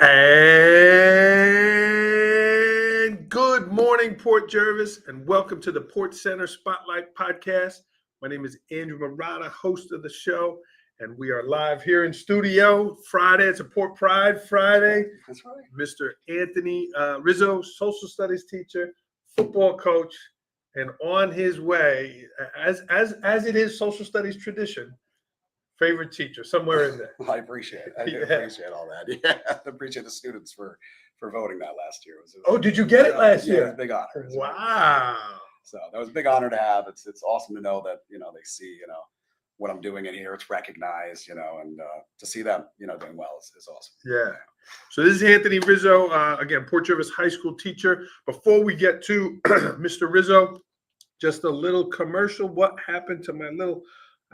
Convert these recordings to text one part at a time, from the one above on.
And good morning, Port Jervis, and welcome to the Port Center Spotlight Podcast. My name is Andrew Murata, host of the show, and we are live here in studio Friday. It's a Port Pride Friday. That's right. Mr. Anthony Rizzo, social studies teacher, football coach, and on his way, as it is social studies tradition, favorite teacher somewhere in there. I appreciate it. I do appreciate all that. Yeah, I appreciate the students for voting that last year. Oh, did you get it last year? Yeah, it was a big honor. Wow. So that was a big honor to have. It's awesome to know that, they see, what I'm doing in here. It's recognized, and to see them, doing well is awesome. Yeah. So this is Anthony Rizzo, again, Port Jervis High School teacher. Before we get to Mr. Rizzo, just a little commercial. What happened to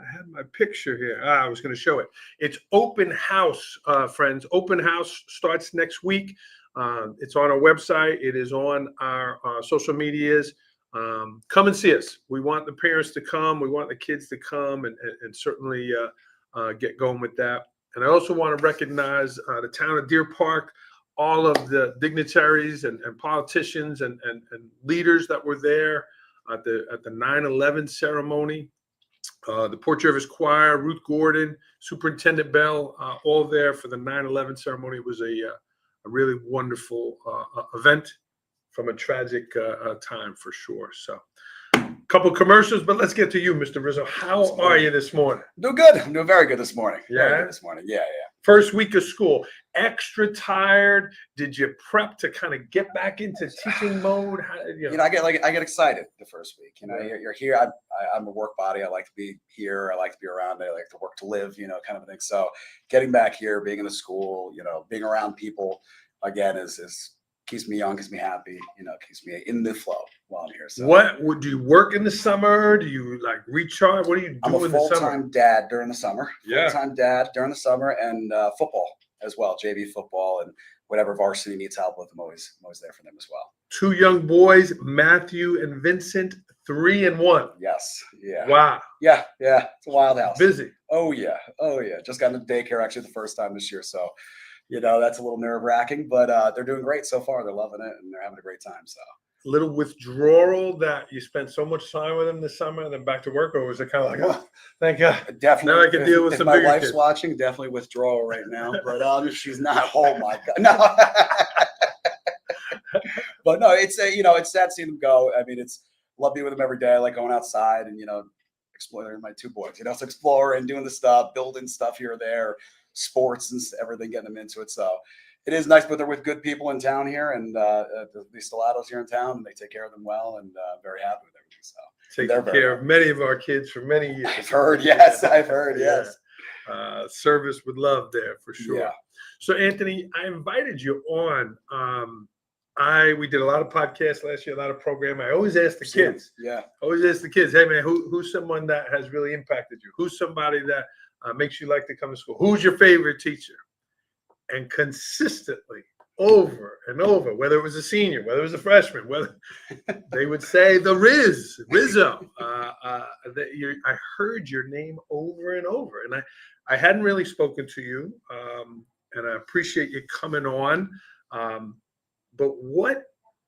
I had my picture here. I was going to show it. It's open house, friends. Open house starts next week. It's on our website. It is on our social medias. Come and see us. We want the parents to come. We want the kids to come and certainly get going with that. And I also want to recognize the town of Deer Park, all of the dignitaries and politicians and leaders that were there at the 9/11 ceremony. The Port Jervis Choir, Ruth Gordon, Superintendent Bell, all there for the 9/11 ceremony. It was a really wonderful event from a tragic time for sure. So a couple commercials, but let's get to you, Mr. Rizzo. How are you this morning? Doing good. I'm doing very good this morning. Yeah? Very good this morning. Yeah. First week of school. Extra tired? Did you prep to kind of get back into teaching mode? I get excited the first week. You're here. I'm a work body. I like to be here. I like to be around. I like to work to live. Kind of thing. So getting back here, being in the school, being around people again is keeps me young, keeps me happy. Keeps me in the flow while I'm here. So what would you work in the summer? Do you like recharge? What do you do I'm a in the summer? full-time dad during the summer. Yeah. Full-time dad during the summer and football as well, JV football and whatever varsity needs help with. I'm always there for them as well. 2 young boys, Matthew and Vincent, 3 and 1. Yes. Yeah. Wow. Yeah. It's a wild house. Busy. Oh yeah. Just got into daycare actually the first time this year. So, that's a little nerve-wracking, but they're doing great so far. They're loving it and they're having a great time. So Little withdrawal that you spent so much time with them this summer and then back to work, or was it kind of like, oh, thank God. Definitely. Now I can deal with if some my bigger wife's kids. watching, definitely withdrawal right now. But if she's not, oh my God. No. But no, it's it's sad seeing them go. I mean, love being with them every day. I like going outside and exploring my 2 boys. It's exploring, doing the stuff, building stuff here or there, sports and everything, getting them into it. So it is nice, but they're with good people in town here, and the Stellatos here in town, and they take care of them well, and very happy with everything. So taking care of many of our kids for many years. I've heard, yes. Service with love there for sure. Yeah. So Anthony, I invited you on. We did a lot of podcasts last year, a lot of programming. I always ask the kids. Yeah. Always ask the kids, hey man, who's someone that has really impacted you? Who's somebody that makes you like to come to school? Who's your favorite teacher? And consistently, over and over, whether it was a senior, whether it was a freshman, whether they would say the Rizzo. I heard your name over and over, and I hadn't really spoken to you, and I appreciate you coming on. But what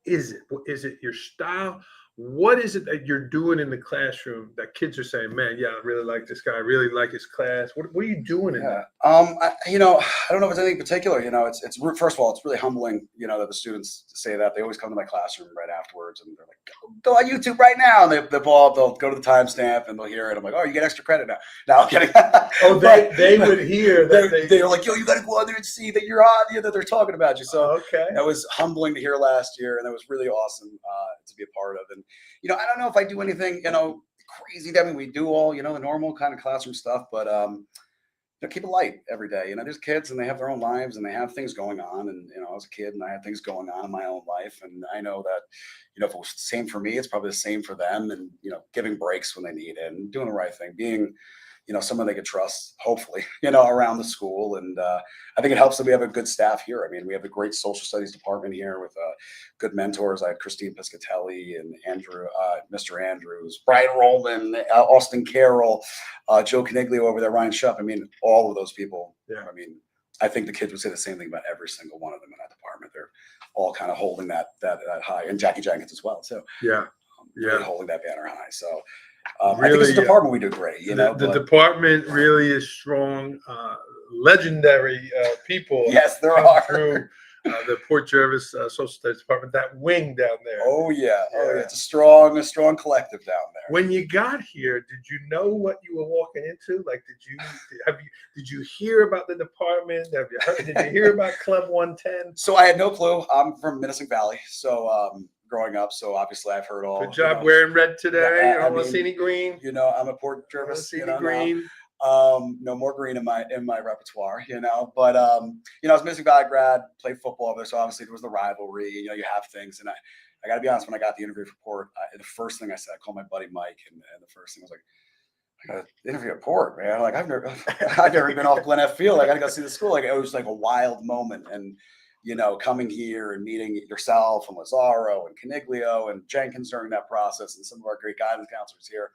is it? Is it your style? What is it that you're doing in the classroom that kids are saying, man, yeah, I really like this guy. I really like his class. What are you doing in that? I don't know if it's anything particular. It's first of all, it's really humbling, that the students say that. They always come to my classroom right afterwards and they're like, go on YouTube right now. And they'll go to the timestamp and they'll hear it. I'm like, oh, you get extra credit now. No, I'm kidding. Oh, they would hear that. They were like, yo, you got to go on there and see that you're on, that they're talking about you. So okay. That was humbling to hear last year. And that was really awesome to be a part of. And, I don't know if I do anything, crazy. I mean, we do all, the normal kind of classroom stuff, but, keep it light every day. There's kids and they have their own lives and they have things going on. And, I was a kid and I had things going on in my own life. And I know that, if it was the same for me, it's probably the same for them. And, giving breaks when they need it and doing the right thing, being, someone they could trust, hopefully, around the school. And I think it helps that we have a good staff here. I mean, we have a great social studies department here with good mentors. I had Christine Piscatelli and Andrew, Mr. Andrews, Brian Rollman, Austin Carroll, Joe Caniglio over there, Ryan Shupp. I mean, all of those people. Yeah. I mean, I think the kids would say the same thing about every single one of them in that department. They're all kind of holding that high, and Jackie Jenkins as well. So Yeah. really holding that banner high. So Really, I think as a department we do great. The department really is strong. Legendary people. Yes, there come are. through the Port Jervis Social Studies department. That wing down there. Oh yeah. It's a strong collective down there. When you got here, did you know what you were walking into? Like, did you hear about the department? Did you hear about Club 110? So I had no clue. I'm from Minisink Valley, so growing up, so obviously I've heard all. Good job wearing red today. Yeah, I want to see any green. I'm a Port Jervis. Green. No more green in my repertoire, But I was Minisink Valley grad, played football over there, so obviously there was the rivalry. You have things, and I got to be honest. When I got the interview for Port, the first thing I said, I called my buddy Mike, and the first thing was like, I got to interview at Port, man. Like I've never been off Glen F. Field. I got to go see the school. Like it was like a wild moment, and coming here and meeting yourself and Lazaro and Caniglio and Jenkins during that process, and some of our great guidance counselors here.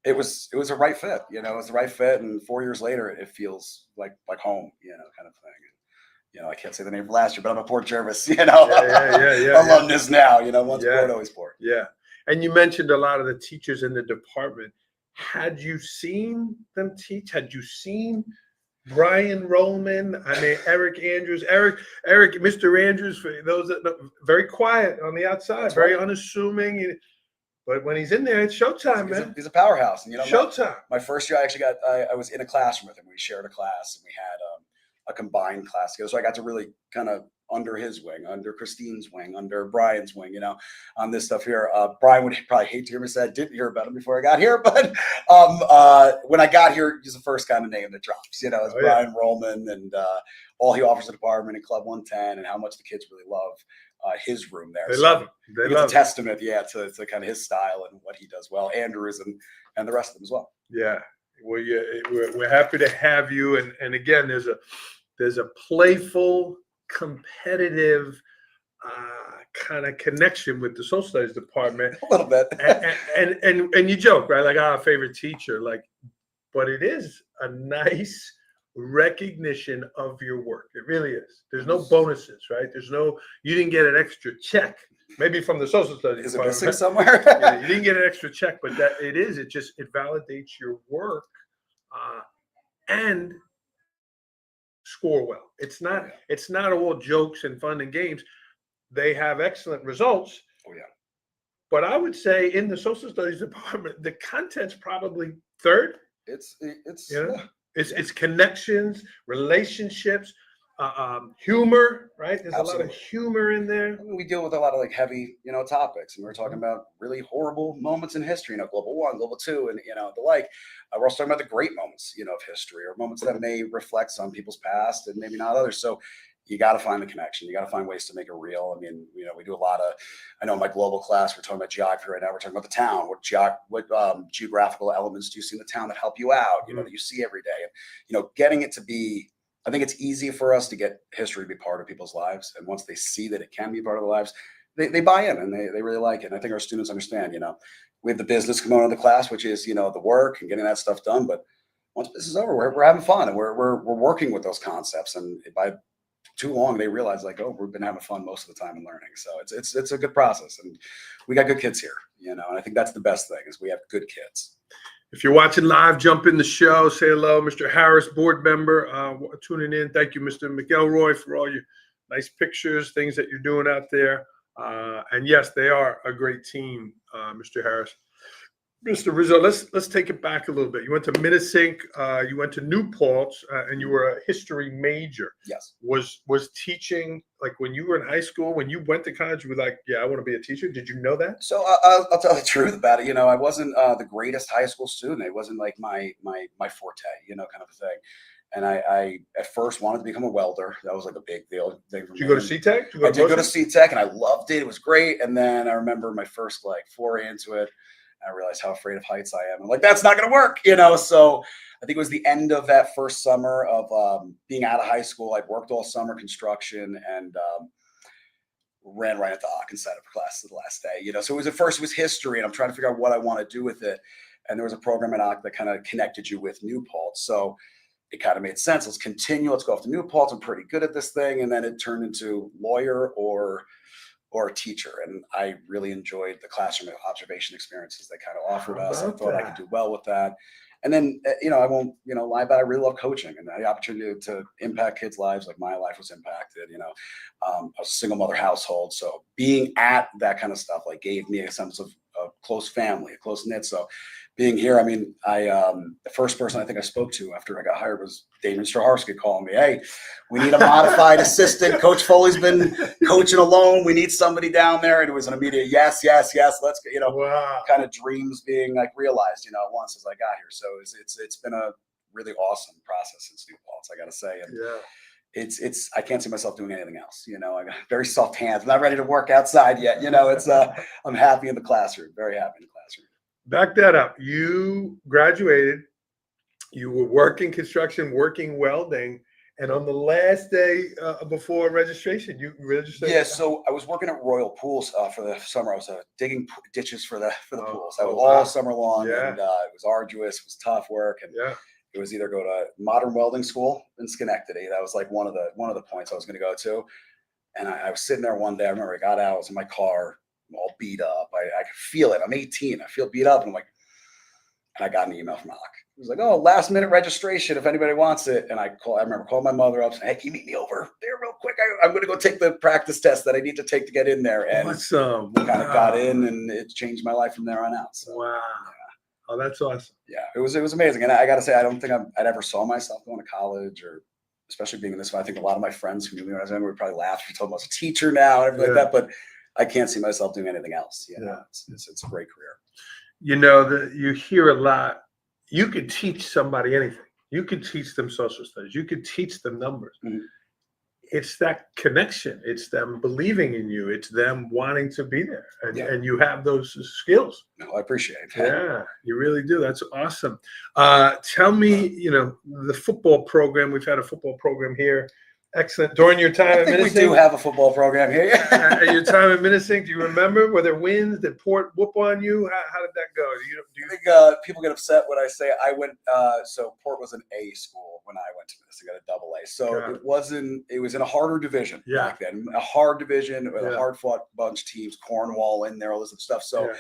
It was a right fit, it was the right fit. And 4 years later, it feels like home, kind of thing. And, I can't say the name of last year, but I'm a Port Jervis, alumnus now, once Port, always Port. Yeah. And you mentioned a lot of the teachers in the department. Had you seen them teach? Had you seen Brian Rollman? I mean, Eric Andrews, Mr. Andrews, for those that know, very quiet on the outside, That's very right. unassuming. But when he's in there, it's showtime, man. He's a powerhouse. And showtime. My first year, I actually I was in a classroom with him. We shared a class, and we had a combined class together. So I got to really kind of under his wing, under Christine's wing, under Brian's wing, on this stuff here. Brian would probably hate to hear me say I didn't hear about him before I got here, but when I got here, he's the first kind of name that drops, it's Brian Rollman, and all he offers the department in Club 110, and how much the kids really love his room there. They love him. It's a testament, to kind of his style and what he does well, Andrews and the rest of them as well. Yeah. Well, we're happy to have you. And again, there's a playful, competitive kind of connection with the social studies department. A little bit. and you joke, right? Like, our favorite teacher, but it is a nice recognition of your work. It really is. There's no bonuses, right? You didn't get an extra check, maybe from the social studies. Is it missing somewhere? You didn't get an extra check, but it validates your work and score well. It's not all jokes and fun and games. They have excellent results. Oh yeah. But I would say in the social studies department, the content's probably third. It's connections, relationships, humor, right? There's Absolutely. a lot of humor in there. We deal with a lot of heavy, topics, and we're talking about really horrible moments in history, global 1, global 2, and the like. We're also talking about the great moments, of history, or moments that may reflect some people's past and maybe not others. So you got to find the connection. You got to find ways to make it real. I mean, we do a lot of. I know in my global class, we're talking about geography right now. We're talking about the town. What geographical elements do you see in the town that help you out? That you see every day. And getting it to be. I think it's easy for us to get history to be part of people's lives, and once they see that it can be part of their lives, they buy in and they really like it. And I think our students understand. We have the business component of the class, which is the work and getting that stuff done. But once this is over, we're having fun, and we're working with those concepts. And by too long, they realize we've been having fun most of the time and learning. So it's a good process, and we got good kids here. And I think that's the best thing is we have good kids. If you're watching live, jump in the show, say hello. Mr. Harris, board member, tuning in. Thank you, Mr. McElroy, for all your nice pictures, things that you're doing out there. And yes, they are a great team, Mr. Harris. Mr. Rizzo, let's take it back a little bit. You went to Minisink, you went to New Paltz, and you were a history major. Yes. Was teaching, when you were in high school, when you went to college, you were like, yeah, I want to be a teacher. Did you know that? So I'll tell the truth about it. I wasn't the greatest high school student. It wasn't my forte, kind of a thing. And I at first wanted to become a welder. That was a big deal thing for me. Did you go to C-Tech? I did go to C-Tech, and I loved it. It was great. And then I remember my first foray into it. I realized how afraid of heights I am. I'm like, that's not going to work, So I think it was the end of that first summer of being out of high school. I'd worked all summer construction and ran right at the Aachen setup class the last day. So it was history, and I'm trying to figure out what I want to do with it. And there was a program at Aachen that kind of connected you with New Paltz. So it kind of made sense. Let's continue. Let's go off to New Paltz. I'm pretty good at this thing. And then it turned into lawyer or a teacher. And I really enjoyed the classroom observation experiences they kind of offered us. I thought I could do well with that. And then, I won't, lie about it. I really love coaching and the opportunity to impact kids' lives like my life was impacted. I was a single mother household. So being at that kind of stuff like gave me a sense of a close family, a close knit. So being here, I mean, the first person I think I spoke to after I got hired was Damon Straharski calling me. Hey, we need a modified assistant. Coach Foley's been coaching alone. We need somebody down there. And it was an immediate yes. Let's go. Wow. Kind of dreams being like realized, once as I got here. So it's been a really awesome process since New Paltz, I got to say. And it's I can't see myself doing anything else. I got very soft hands. I'm not ready to work outside yet. I'm happy in the classroom. Very happy in the classroom. Back that up. You graduated. You were working construction, working welding, and on the last day before registration, you registered. Yeah, so I was working at Royal Pools for the summer. I was digging ditches for the pools. I was all summer long, and it was arduous. It was tough work, and it was either go to modern welding school in Schenectady. That was like one of the points I was going to go to. And I was sitting there one day. I remember I got out. I was in my car. I'm all beat up. I could feel it. I'm 18. I feel beat up. And I'm like, and I got an email from Alec. He was like, oh, last minute registration if anybody wants it. And I remember calling my mother up saying, hey, can you meet me over there real quick? I'm going to go take the practice test that I need to take to get in there. And awesome. Kind of got in, and it changed my life from there on out. So, wow. Yeah. Oh, that's awesome. Yeah, it was amazing. And I got to say, I don't think I'd ever saw myself going to college, or especially being in this. I think a lot of my friends who knew me when I was younger would probably laugh if you told them I was a teacher now and everything like that. But I can't see myself doing anything else. It's a great career. You hear a lot. You could teach somebody anything. You could teach them social studies. You could teach them numbers. Mm-hmm. It's that connection. It's them believing in you. It's them wanting to be there. And you have those skills. No, I appreciate it. Yeah, you really do. That's awesome. Tell me, the football program. We've had a football program here. Excellent. During your time at Minisink? We do have a football program here. At your time at Minisink, do you remember? Were there wins? Did Port whoop on you? How did that go? I think people get upset when I say I went. So Port was an A school when I went to Minisink, got a double A. So it was in a harder division back then. A hard division with a hard fought bunch of teams, Cornwall in there, all this other stuff. So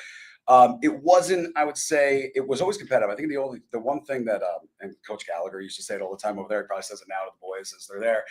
it wasn't, I would say, it was always competitive. I think the one thing that, and Coach Gallagher used to say it all the time over there, he probably says it now to the boys as they're there,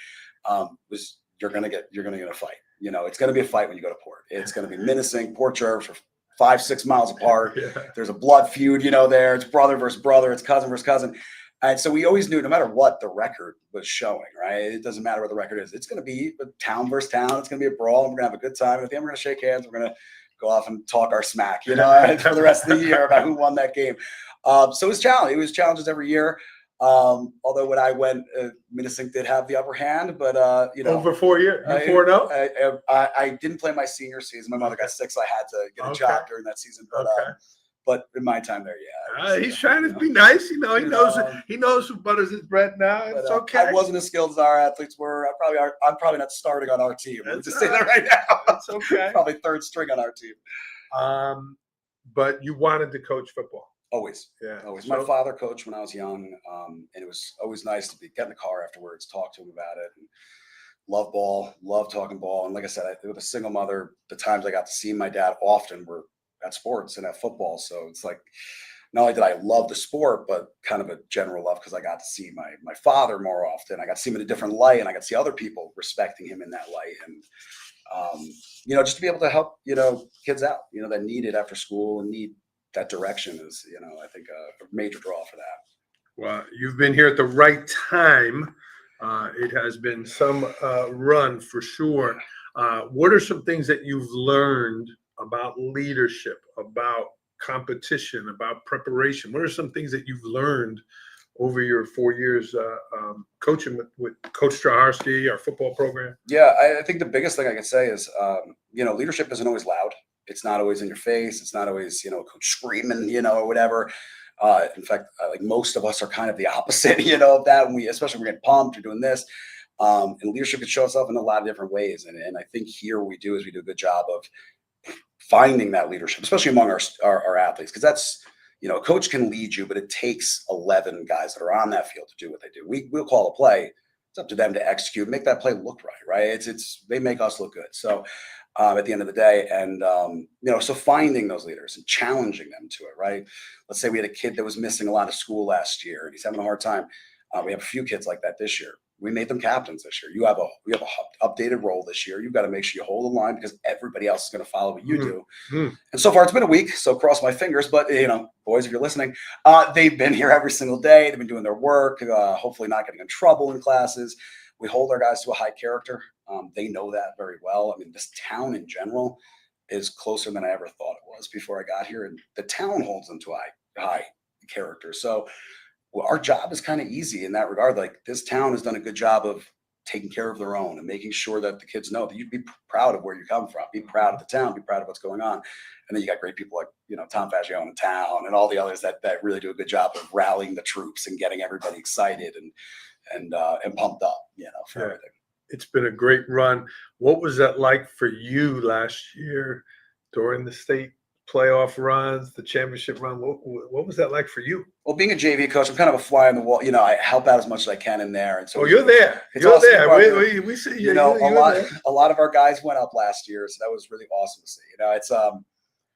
was you're going to get a fight. It's going to be a fight when you go to Port. It's going to be Minisink, Port Jervis, 5-6 miles apart. There's a blood feud, there. It's brother versus brother. It's cousin versus cousin. And so we always knew no matter what the record was showing, right? It doesn't matter what the record is. It's going to be a town verst town. It's going to be a brawl. And we're going to have a good time. And at the end, we're going to shake hands. We're going to go off and talk our smack, for the rest of the year about who won that game. So it was challenging. It was challenges every year. Although when I went, Minisink did have the upper hand, but over 4 years, 4-0. I didn't play my senior season. My mother got sick, so I had to get a job during that season. But in my time there, he's trying to be nice. He knows who butters his bread now. It's okay. I wasn't as skilled as our athletes were. I'm probably not starting on our team. Let's just say that right now. That's okay. Probably third string on our team. But you wanted to coach football. Always. Yeah. Always. My father coached when I was young. And it was always nice to get in the car afterwards, talk to him about it. And love ball, love talking ball. And like I said, with a single mother, the times I got to see my dad often were at sports and at football. So it's like, not only did I love the sport, but kind of a general love because I got to see my father more often. I got to see him in a different light, and I got to see other people respecting him in that light. And, just to be able to help, kids out, that need it after school and need that direction is, I think a major draw for that. Well, you've been here at the right time. It has been some run for sure. What are some things that you've learned about leadership, about competition, about preparation? What are some things that you've learned over your 4 years coaching with Coach Straharski, our football program? Yeah, I think the biggest thing I can say is, leadership isn't always loud. It's not always in your face. It's not always, coach screaming, or whatever. In fact, like most of us are kind of the opposite, of that. Especially when we're getting pumped or doing this. And leadership can show itself in a lot of different ways. And I think here we do a good job of finding that leadership, especially among our athletes, because that's, You know, a coach can lead you, but it takes 11 guys that are on that field to do what they do. We'll call a play. It's up to them to execute, make that play look right, right? They make us look good. So at the end of the day, and you know, so finding those leaders and challenging them to it, right? Let's say we had a kid that was missing a lot of school last year and he's having a hard time. We have a few kids like that this year. We made them captains this year. You have a updated role this year. You've got to make sure you hold the line because everybody else is going to follow what you do. And so far, it's been a week, so cross my fingers. But you know, boys, if you're listening, they've been here every single day. They've been doing their work. Hopefully, not getting in trouble in classes. We hold our guys to a high character. They know that very well. I mean, this town in general is closer than I ever thought it was before I got here, and the town holds them to a high character. So our job is kind of easy in that regard. Like, this town has done a good job of taking care of their own and making sure that the kids know that you'd be proud of where you come from, be proud of the town, be proud of what's going on. And then you got great people like, you know, Tom Fagione in town and all the others that really do a good job of rallying the troops and getting everybody excited and pumped up, you know, for everything. It's been a great run. What was that like for you last year during the state playoff runs, the championship run? What was that like for you? Well, being a JV coach, I'm kind of a fly on the wall. You know, I help out as much as I can in there. And so you're there. You're there. We see you. You know, a lot of our guys went up last year, so that was really awesome to see. You know, it's I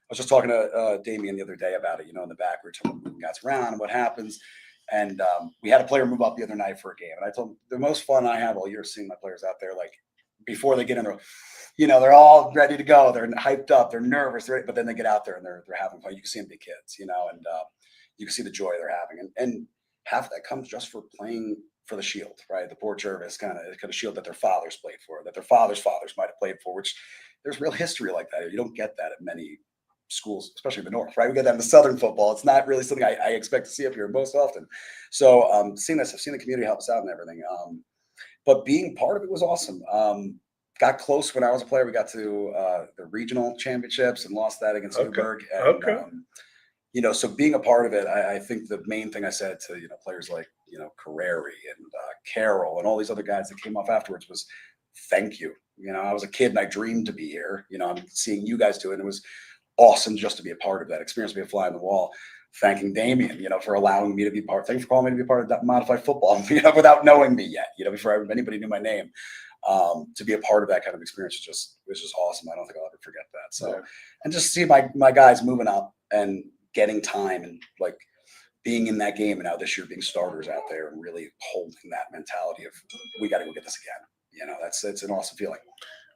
was just talking to Damien the other day about it. You know, in the back, we were talking about guys around and what happens. And we had a player move up the other night for a game, and I told him the most fun I have all year is seeing my players out there. Like, before they get in there, you know, they're all ready to go. They're hyped up. They're nervous. But then they get out there and they're having fun. You can see them be kids, you know, and you can see the joy they're having. And half of that comes just for playing for the Shield, right? The Port Jervis kind of shield that their fathers played for, that their fathers' might have played for, which there's real history like that. You don't get that at many schools, especially in the North, right? We get that in the Southern football. It's not really something I expect to see up here most often. So seeing this, I've seen the community help us out and everything. But being part of it was awesome. Got close when I was a player. We got to the regional championships and lost that against Newburgh. And, you know, so being a part of it, I think the main thing I said to, you know, players like, you know, Carreri and Carroll and all these other guys that came off afterwards was thank you. You know, I was a kid and I dreamed to be here. You know, I'm seeing you guys do it. And it was awesome just to be a part of that experience, be a fly on the wall. Thanking Damien, you know, for allowing me to be part. Thanks for calling me to be part of that modified football, you know, without knowing me yet, you know, before anybody knew my name. To be a part of that kind of experience was just awesome. I don't think I'll ever forget that. So, and just see my guys moving up and getting time and like being in that game, and now this year being starters out there and really holding that mentality of we got to go get this again. You know, it's an awesome feeling.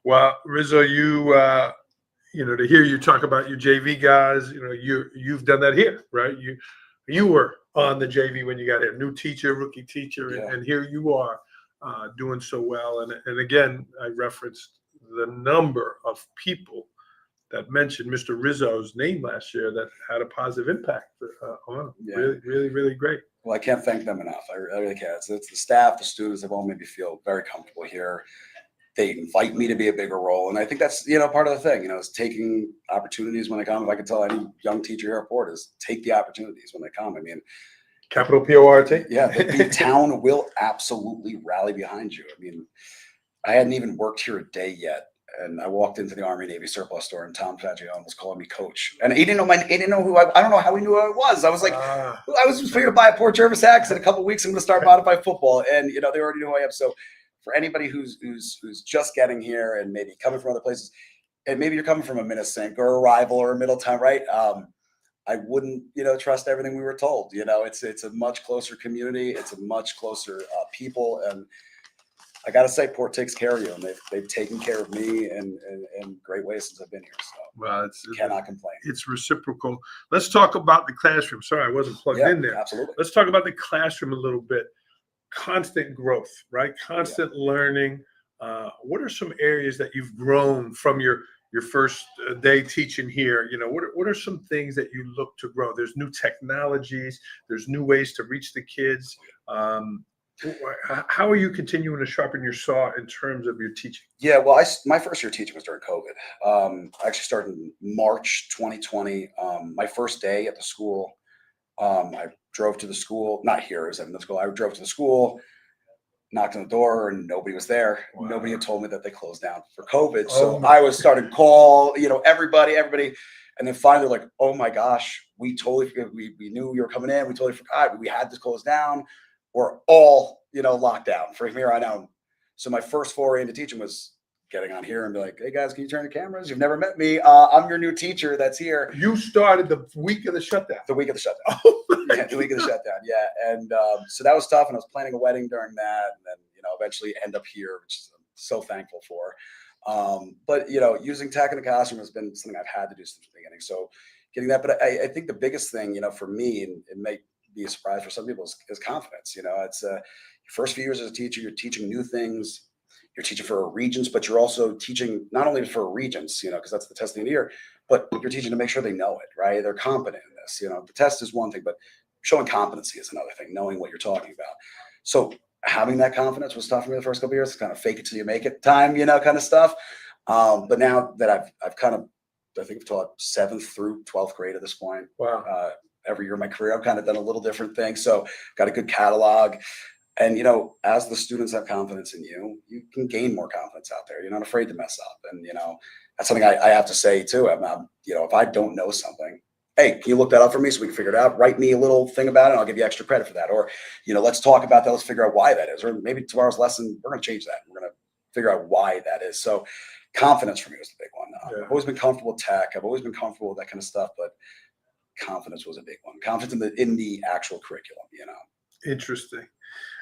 Well, Rizzo, you know, to hear you talk about your JV guys, you know, you've done that here, right? You were on the JV when you got here, new teacher, rookie teacher, and here you are doing so well. And again, I referenced the number of people that mentioned Mr. Rizzo's name last year that had a positive impact on him. Really, really, really great. Well, I can't thank them enough. I really can't. It's the staff, the students have all made me feel very comfortable here. They invite me to be a bigger role. And I think that's, you know, part of the thing, you know, is taking opportunities when they come. If I could tell any young teacher here at Port is take the opportunities when they come. I mean, capital P-O-R-T. Yeah, the town will absolutely rally behind you. I mean, I hadn't even worked here a day yet. And I walked into the Army Navy surplus store and Tom Fagione was calling me coach. And he didn't know who I don't know how he knew who I was. I was like, I was just figuring to buy a Port Jervis axe in a couple of weeks. I'm going to start modified football. And, you know, they already knew who I am. So for anybody who's just getting here and maybe coming from other places, and maybe you're coming from a Minisink or a Rival or a Middletown, right? I wouldn't, you know, trust everything we were told. You know, it's a much closer community. It's a much closer people. And I got to say, Port takes care of you, and they've taken care of me in great ways since I've been here. So well, cannot complain. It's reciprocal. Let's talk about the classroom. Sorry, I wasn't plugged in there. Absolutely. Let's talk about the classroom a little bit. Constant growth, right? Constant learning. What are some areas that you've grown from your first day teaching here? You know, what are some things that you look to grow? There's new technologies. There's new ways to reach the kids. How are you continuing to sharpen your saw in terms of your teaching? Yeah, well, my first year teaching was during COVID. I actually started in March 2020. My first day at the school, I drove to the school, not here, it was at the school. I drove to the school, knocked on the door, and nobody was there. Wow. Nobody had told me that they closed down for COVID. So I was starting to call, you know, everybody. And then finally, like, oh my gosh, we totally we knew you were coming in. We totally forgot. We had this closed down. We're all, locked down from here on out. So my first foray into teaching was getting on here and be like, hey guys, can you turn the cameras? You've never met me. I'm your new teacher that's here. You started the week of the shutdown. The week of the shutdown. Oh, Yeah, the week of the shutdown. Yeah. And so that was tough. And I was planning a wedding during that. And then, eventually end up here, which I'm so thankful for. But, using tech in the classroom has been something I've had to do since the beginning. So getting that. But I think the biggest thing, for me, and it may be a surprise for some people, is confidence. It's your first few years as a teacher, you're teaching new things. You're teaching for regions, but you're also teaching not only for regions, because that's the testing of the year, but you're teaching to make sure they know it, right? They're competent in this. The test is one thing, but showing competency is another thing, knowing what you're talking about. So having that confidence was tough for me the first couple of years, kind of fake it till you make it time, kind of stuff. But now that I've kind of, I think I've taught 7th through 12th grade at this point. wow. Every year in my career, I've kind of done a little different thing. So got a good catalog. And, as the students have confidence in you, you can gain more confidence out there. You're not afraid to mess up. And, that's something I have to say too. If I don't know something, hey, can you look that up for me so we can figure it out? Write me a little thing about it and I'll give you extra credit for that. Or, let's talk about that. Let's figure out why that is. Or maybe tomorrow's lesson, we're going to change that. We're going to figure out why that is. So confidence for me was the big one. Yeah. I've always been comfortable with tech. I've always been comfortable with that kind of stuff, but confidence was a big one. Confidence in the actual curriculum, Interesting.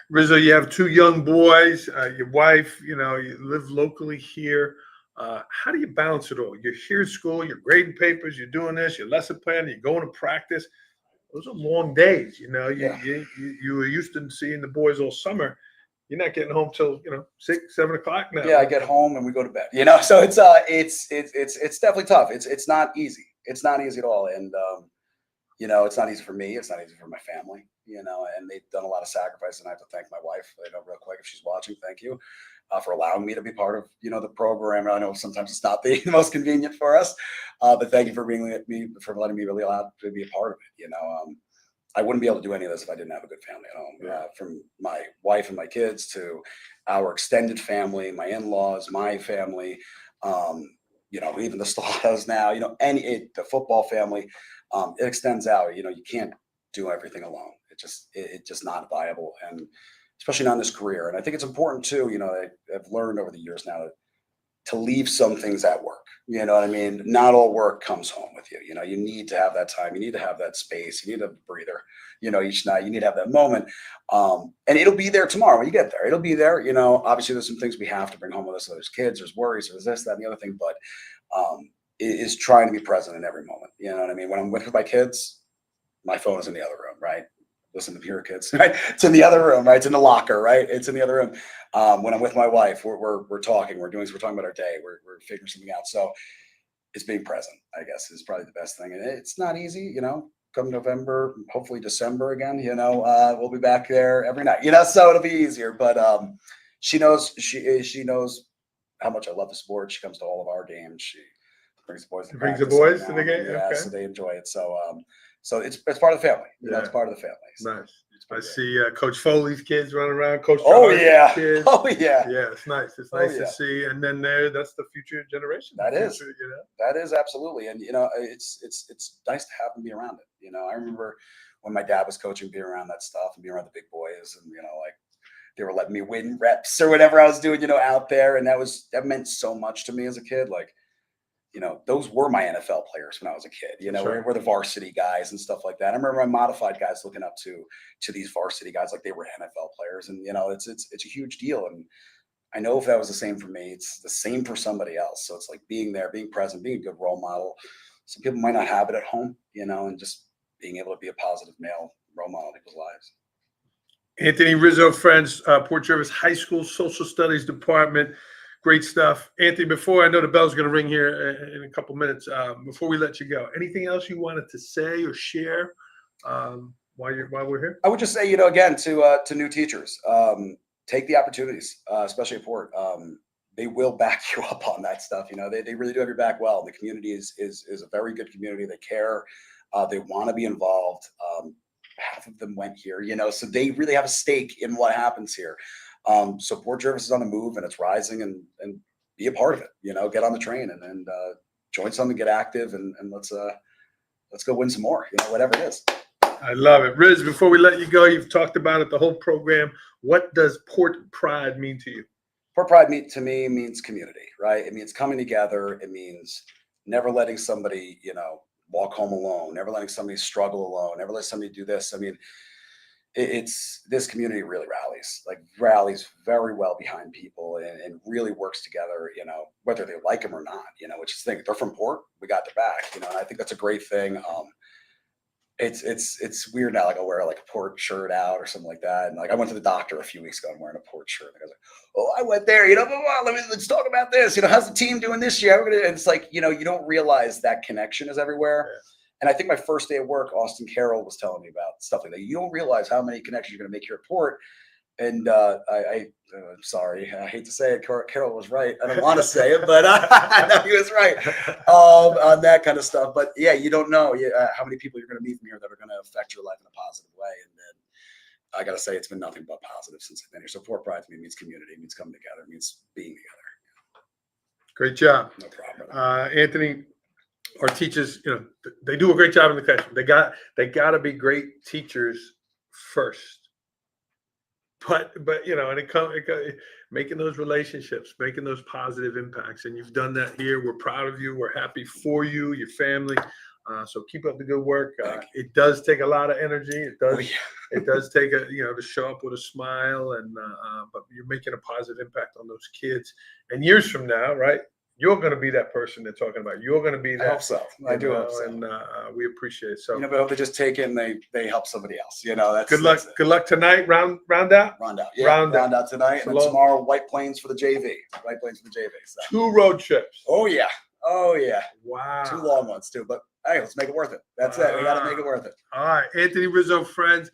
Rizzo, you have 2 young boys, your wife, you live locally here. How do you balance it all? You're here at school, you're grading papers, you're doing this, your lesson plan, you're going to practice. Those are long days, Yeah. You were used to seeing the boys all summer. You're not getting home till 6, 7 o'clock now. Yeah, I get home and we go to bed. So it's definitely tough. It's not easy. It's not easy at all. And it's not easy for me. It's not easy for my family. And they've done a lot of sacrifice. And I have to thank my wife, real quick, if she's watching. Thank you for allowing me to be part of the program. I know sometimes it's not the most convenient for us, but thank you for letting me really allowed to be a part of it. I wouldn't be able to do any of this if I didn't have a good family at home. Yeah. From my wife and my kids to our extended family, my in-laws, my family, even the Stellatos now, the football family, it extends out. You can't do everything alone. It's just not viable, and especially not in this career. And I think it's important too. I've learned over the years now to leave some things at work. You know what I mean? Not all work comes home with you. You need to have that time. You need to have that space. You need a breather. Each night you need to have that moment. And it'll be there tomorrow when you get there. It'll be there. Obviously there's some things we have to bring home with us. So there's kids, there's worries, there's this, that, and the other thing. But it is trying to be present in every moment. You know what I mean? When I'm with my kids, my phone is in the other room, right? Listen to your kids, right? It's in the other room, right? It's in the locker, right? It's in the other room. When I'm with my wife, we're talking, we're talking about our day, we're figuring something out. So it's being present, I guess, is probably the best thing. And it's not easy, come November, hopefully December again, we'll be back there every night, so it'll be easier. But she knows how much I love the sport. She comes to all of our games. She brings the boys to Brings the practice boys to the game? Yeah, Okay. so they enjoy it. So it's part of the family. Yeah. It's part of the family. So Nice. it's I pretty great. see Coach Foley's kids running around. Coach Oh Charlie's yeah. kids. Oh yeah. Yeah, it's nice. It's Oh, nice yeah. to see. And then that's the future generation. That is. Future, That is absolutely. And it's nice to have them be around it. I remember when my dad was coaching, being around that stuff and being around the big boys, and like they were letting me win reps or whatever I was doing, out there. And that meant so much to me as a kid. Like, those were my NFL players when I was a kid. Sure. We're the varsity guys and stuff like that. I remember my modified guys looking up to these varsity guys like they were NFL players, and it's a huge deal. And I know if that was the same for me, it's the same for somebody else. So it's like being there, being present, being a good role model. Some people might not have it at home, and just being able to be a positive male role model in people's lives. Anthony Rizzo, friends, Port Jervis High School Social Studies Department. Great stuff. Anthony, before I know the bell's going to ring here in a couple minutes, before we let you go, anything else you wanted to say or share while we're here? I would just say, again, to new teachers, take the opportunities, especially at Port. They will back you up on that stuff. They really do have your back well. The community is a very good community. They care. They want to be involved. Half of them went here, so they really have a stake in what happens here. So Port Jervis is on the move and it's rising, and be a part of it, get on the train and join something, get active, and let's go win some more. Whatever it is. I love it. Riz, before we let you go, you've talked about it the whole program. What does Port Pride mean to you? Port Pride to me means community, right? It means coming together. It means never letting somebody, walk home alone, never letting somebody struggle alone, never let somebody do this. I mean, it's this community really rallies very well behind people and really works together, whether they like them or not, which is the thing. They're from Port, we got their back, and I think that's a great thing. It's weird now. Like I'll wear like a Port shirt out or something like that. And like I went to the doctor a few weeks ago and wearing a Port shirt. And the guy's like, "Oh, I went there. Blah, blah, blah. Let's talk about this. How's the team doing this year?" And it's like, you don't realize that connection is everywhere. Yeah. And I think my first day at work, Austin Carroll was telling me about stuff like that. You don't realize how many connections you're going to make here at Port. And I'm sorry, I hate to say it. Carroll was right. I don't want to say it, but I know he was right on that kind of stuff. But yeah, you don't know how many people you're going to meet from here that are going to affect your life in a positive way. And then I got to say, it's been nothing but positive since I've been here. So Port Pride to me means community, means coming together, means being together. Great job. No problem. Anthony, our teachers, they do a great job in the classroom. They got to be great teachers first. But and it comes making those relationships, making those positive impacts, and you've done that here. We're proud of you. We're happy for you, your family. So keep up the good work. It does take a lot of energy. It does. Oh, yeah. It does take to show up with a smile, and but you're making a positive impact on those kids. And years from now, right? You're going to be that person they're talking about. You're going to be that. I hope so. I do hope so. And we appreciate it. So, but hope they just take it and they help somebody else. That's good luck. Good luck tonight. Round out. Yeah. Round out tonight. And then tomorrow, White Plains for the JV. So. 2 road trips. Oh yeah. Wow. 2 long ones too. But hey, let's make it worth it. That's it. We got to make it worth it. All right, Anthony Rizzo, friends,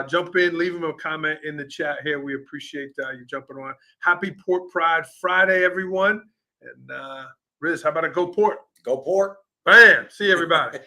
jump in, leave him a comment in the chat here. We appreciate you jumping on. Happy Port Pride Friday, everyone. And Riz, how about a go Port? Go Port. Bam. See you, everybody.